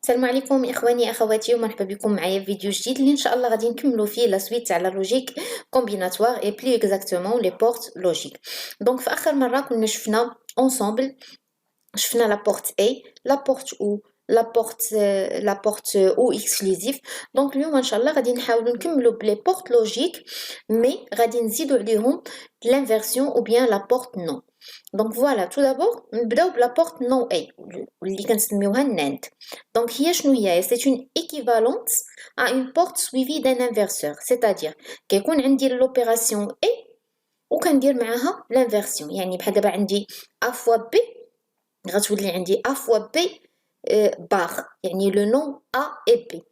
السلام عليكم اخواني اخواتي ومرحبا بكم معايا في فيديو جديد اللي ان شاء الله غادي نكملوا فيه لا سويت تاع لا لوجيك كومبيناتوار اي بلو اكزاكتومون لي بورت لوجيك. دونك في اخر مره كنا شفنا اونصومبل، شفنا لا بورت اي، لا بورت او، لا بورت او اكسكلوزيف. دونك اليوم ان شاء الله غادي نحاولوا نكملوا بلي بورت لوجيك مي غادي نزيدوا عليهم لانفيرسيون او بيان لا بورت نو. دونك فوالا تو دابور نبداو بلا بورت نو اي اللي كنسميوها ناند. دونك هي شنو هي؟ سي اون ايكيفالونت ا اون بورت سويفي دان انفرسور، سيتادير كيكون عندي لوبيراسيون اي وكندير معاها لانفيرسيون. يعني بحال دابا عندي ا فوا بي غتولي عندي ا فوا بي بار، يعني لو نون ا اي بي.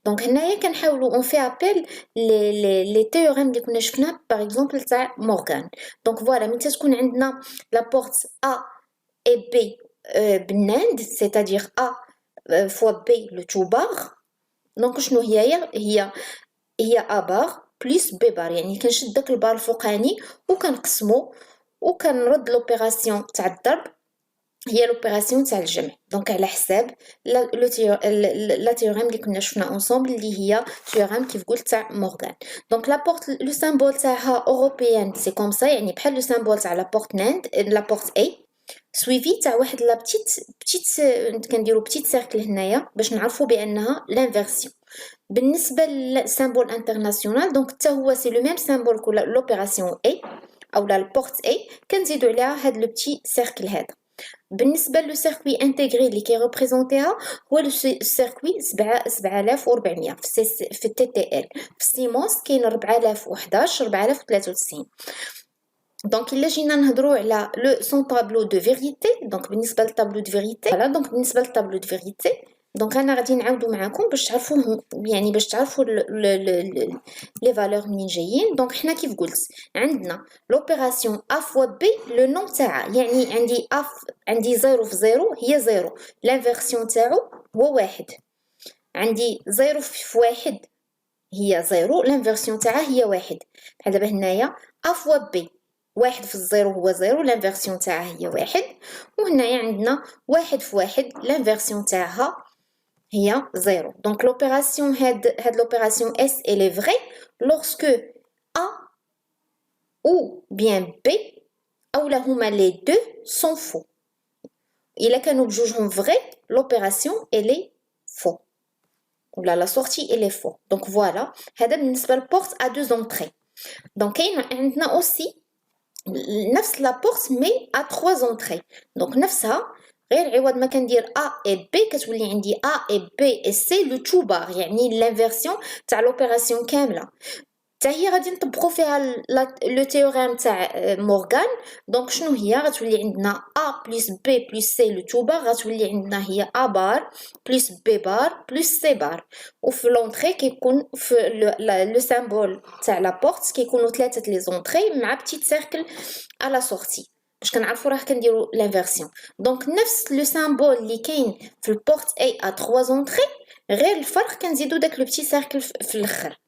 دونك هنايا كنحاولوا اون في ابل لي تيوريم اللي كنا شفنا باغ اكزومبل تاع مورغان. دونك فوالا من تكون عندنا لا بورت ا اي بي بالناند سيتادير ا فوا بي لو تو بار. دونك شنو هي ا بار بلس بي بار، يعني كنشد داك البار الفوقاني وكنقسمو وكنرد لوبيراسيون تاع الضرب هي لوبيراسيون تاع الجمع. دونك على حساب لا تيوريم اللي كنا شفنا اونصومبل اللي هي تيوريم كيف قلت تاع مورغان. دونك لا بورت لو سامبول تاعها اوروبيان سي كوم سا، يعني بحال لو سامبول تاع لا بورت ناند لا بورت اي سويفي تاع واحد لا بتيت كنديرو بتيت سيركل هنايا باش نعرفوا بانها لانفيرسيون. بالنسبه للسامبول انترناسيونال دونك حتى هو سي لو ميم سامبول كو لوبيراسيون اي او لا البورت اي، كنزيدو عليها هاد لو بتي سيركل هذا. بالنسبه لو سيركوي انتغري اللي كيريبريزونتيها هو لو سيركوي 7400 في التي تي ال. في سيمونس كاين 4011 4093. دونك الا جينا نهضروا على لو سون طابلو دو فيريتي، دونك بالنسبه للطابلو دو فيريتي فوالا. دونك بالنسبه للطابلو دو فيريتي دونك انا غادي نعاودو معاكم باش تعرفوا، يعني باش تعرفوا لي فالور منين جايين. دونك حنا كيف قلت عندنا لوبيراسيون ا فوا بي لو نون تاعها، يعني عندي زيرو في زيرو هي زيرو، لانفيرسيون تاعو هو واحد. عندي زيرو في واحد هي زيرو، لانفيرسيون تاعها هي واحد. بحال دابا هنايا ا فوا بي واحد في الزيرو هو زيرو، لانفيرسيون تاعها هي واحد. وهنايا عندنا واحد في واحد، لانفيرسيون تاعها هي زيرو. دونك لوبيراسيون هاد لوبيراسيون اس elle est vraie lorsque a ou bien b اولا هما لي دو sont faux. الا كانوا بجوجهم فري لوبيراسيون elle est faux ولا لا سورتي elle est faux. دونك فوالا هذا بالنسبه للبورت ا دو زونطري. دونك كاين عندنا اوسي نفس لا بورت مي ا 3 زونطري. دونك نفسها غير عوض ما كندير ا اي بي كتولي عندي ا اي بي اي سي لو تو بار، يعني لانفيرسيون تاع لوبيراسيون كامله. حتى هي غادي نطبقوا فيها لو تيوريم تاع مورغان. دونك شنو هي؟ غتولي عندنا ا بلس بي بلس سي لو تو بار، غتولي عندنا هي ا بار بلس بي بار بلس سي بار. وفي لونطري كيكون في لو سامبول تاع لا بورت كيكونوا ثلاثه لي زونطري مع بتيت سيركل على لا سورتي باش كنعرفوا راه كنديروا لانفيرسيون. دونك نفس لو سامبول اللي كاين في البورت اي ا 3 زونطري، غير الفرق كنزيدوا داك لو بتي سيركل في الاخر.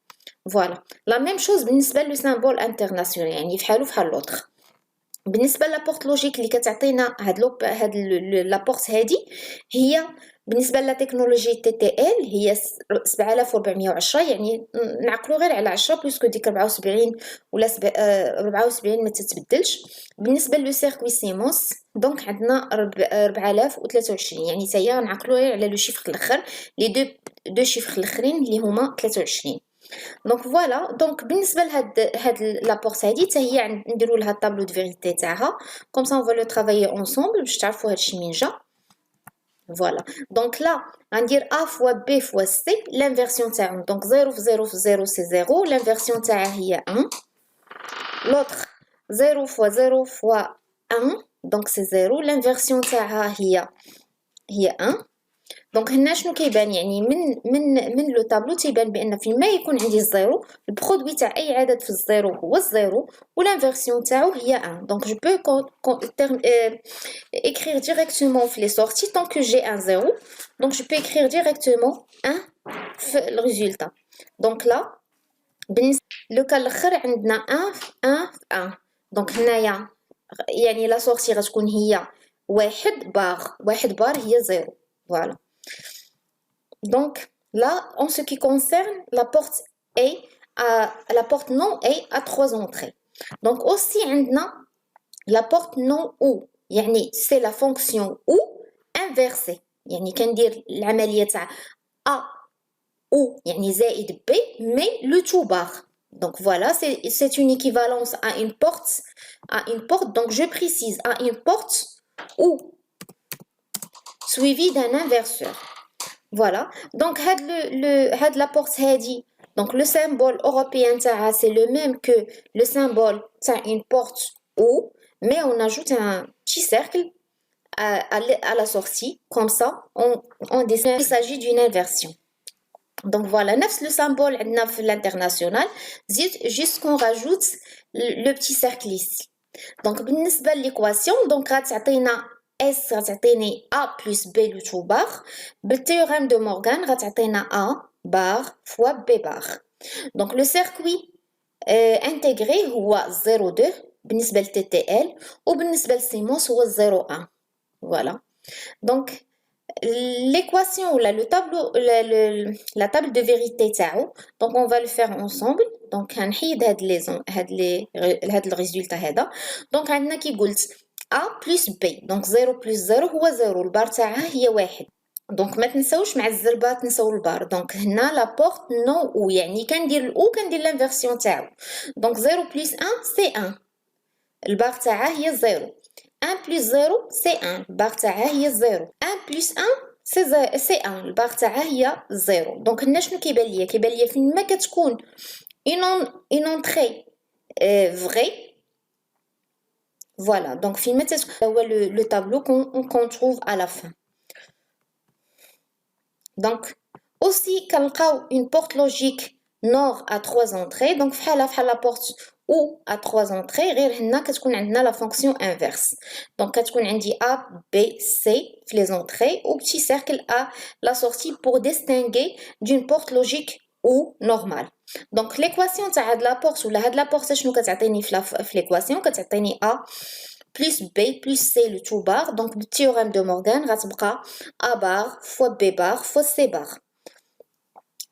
فوالا لا ميم شوز بالنسبه لو سامبول انترناسيونال، يعني فحالو فحال لوطخ. بالنسبه لابورت لوجيك اللي كتعطينا هاد لابورت هادي هي بالنسبه لا تكنولوجي تي تي ال هي 7410، يعني نعقلوا غير على 10 بلسكو ديك 74 ولا 74 ما تتبدلش. بالنسبه لو سيركوي سيمونس دونك عندنا 4023، يعني حتى هي نعقلوا غير على لو شيفر الاخر، لي دو شيفر الاخرين اللي هما 23. دونك فوالا. دونك بالنسبه لهاد لابورت هادي حتى هي نديروا لها الطابلو دو فيريتي تاعها كوم سا اون فو لو ترافايي اونصومبل باش تعرفوا هادشي من جا. فوالا دونك لا غندير ا فوا بي فوا سي لانفيرسيون تاعهم. دونك 0 في 0 في 0 سي 0، لانفيرسيون تاعها هي 1. لوطخ 0 فوا 0 فوا 1 دونك سي 0، لانفيرسيون تاعها هي 1. دونك هنا شنو كيبان؟ يعني من لو طابلو تيبان بان فيما يكون عندي الزيرو البرودوي تاع اي عدد في الزيرو هو الزيرو والانفيرسيون تاعو هي 1. دونك جو بو écrire directement في les sorties tant que j'ai un 0. donc je peux écrire directement 1 في le résultat. donc là بالنسبه لو كان الاخر عندنا 1 في 1 في 1. دونك هنايا يعني لا سورتي غتكون هي واحد بار هي 0. فوالا Donc là, en ce qui concerne la porte A, la porte non A à 3 entrées. Donc aussi, عندنا la porte non ou, يعني c'est la fonction ou inversée. يعني كندير العملية تاع A ou يعني زائد B, mais le tout barre. Donc voilà, c'est une équivalence à une porte. Donc je précise, à une porte ou suivi d'un inverseur. Voilà. Donc la porte هادي. Donc le symbole européen c'est le même que le symbole une porte ou, mais on ajoute un petit cercle à la sortie. Comme ça, on dessine. Il s'agit d'une inversion. Donc voilà, le symbole à l'international, juste qu'on rajoute le petit cercle ici. Donc, بالنسبة l'équation, donc غتعطينا S غتعطيني A plus B le tout bar. بالthéorème de Morgan غتعطينا A bar fois B bar. Donc le circuit intégré هو 0,2 بالنسبة TTL وبالنسبة لسيمونس هو 0,1. Voilà. Donc l'équation ou le tableau la table de vérité تاعو, donc on va le faire ensemble. donc هنحيد هاد الريزولتا هذا. donc عندنا كي قلت A plus B, donc 0 plus 0 هو 0, البار تاعها هي 1. donc ما تنساوش مع الزربه تنساو البار. donc هنا لا بورت نو او, يعني كندير الاو كندير لانفيرسيون تاعو. donc 0 plus 1 c'est 1, البار تاعها هي 0. 1 plus 0 c'est 1, البار تاعها هي 0. 1 plus 1 c'est 1, البار تاعها هي 0. دونك هنا شنو كيبان ليا فين ما كتكون une entrée vraie. Voilà, donc فين ما تكون هو le tableau qu'on trouve à la fin. Donc aussi كنلقاو une porte logique NOR à 3 entrées. donc فحال la porte ou à 3 entrées, غير هنا كتكون عندنا la fonction inverse. donc كتكون عندي A, B, C في les entrées ou petit cercle à la sortie pour distinguer d'une porte logique ou normale. donc l'équation تاع هاد la porte ولا هاد la porte شنو كتعطيني في l'équation كتعطيني A plus B plus C le tout bar. donc le théorème de Morgan غتبقى A bar fois B bar fois C bar.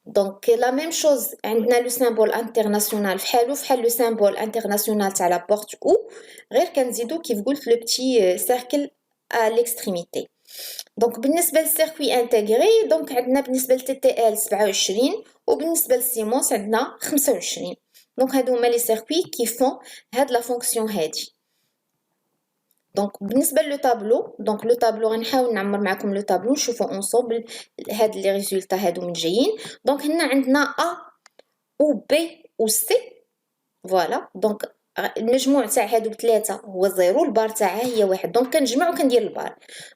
donc la même chose عندنا le symbole international فحالو فحال le symbole international تاع la porte ou, غير كنزيدو كيف قلت le petit cercle à l'extrémité. donc بالنسبه للسيركوي انتغري, donc عندنا بالنسبه لTTL 27 وبالنسبه لسيمونس عندنا 25. donc هادو هما لي سيركوي كي فون هاد لا فونكسيون هادي. donc بالنسبه لو طابلو, donc لو طابلو غنحاول نعمر معكم لو طابلو نشوفو انصومبل هاد لي ريزولطا هادو من جايين. donc هنا عندنا A و B و C. فوالا, donc المجموع تاع هادو بثلاثه هو 0, البار تاعها هي 1. donc كنجمع وكندير البار.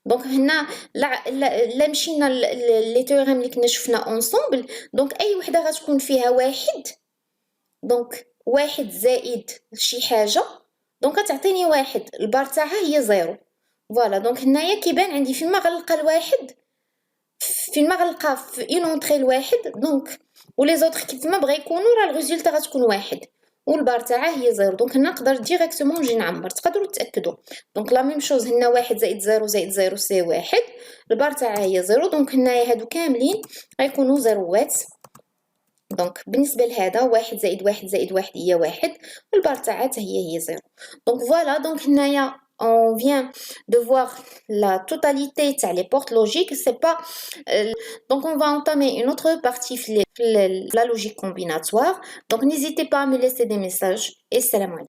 donc هنا لا مشينا لي تيوريم اللي كنا شفنا انصومبل. donc اي وحده غتكون فيها واحد, donc واحد زائد شي حاجه, دونك تعطيني واحد, البار تاعها هي 0. فوالا, دونك هنايا كيبان عندي فين ما غنلقى الواحد, فين ما غنلقى في اون اونطري الواحد, دونك ولي زوطخ كيف ما بغا يكونوا راه الريزولتا غتكون واحد والبار تاعها هي 0. دونك هنا نقدر ديريكتومون نجي نعمر, تقدروا تاكدوا. دونك لا ميم شوز, هنا 1 زائد 0 زائد 0 سي 1, البار تاعها هي 0. دونك هنايا هادو كاملين غيكونوا زروات. donc بالنسبه لهذا 1 زائد 1 زائد 1 هي 1, والبار تاعها هي 0. donc voilà, donc هنايا on vient de voir la totalité تاع les portes logiques. c'est pas donc on va entamer une autre partie la logique combinatoire. donc n'hésitez pas à me laisser des messages et salam alaikum.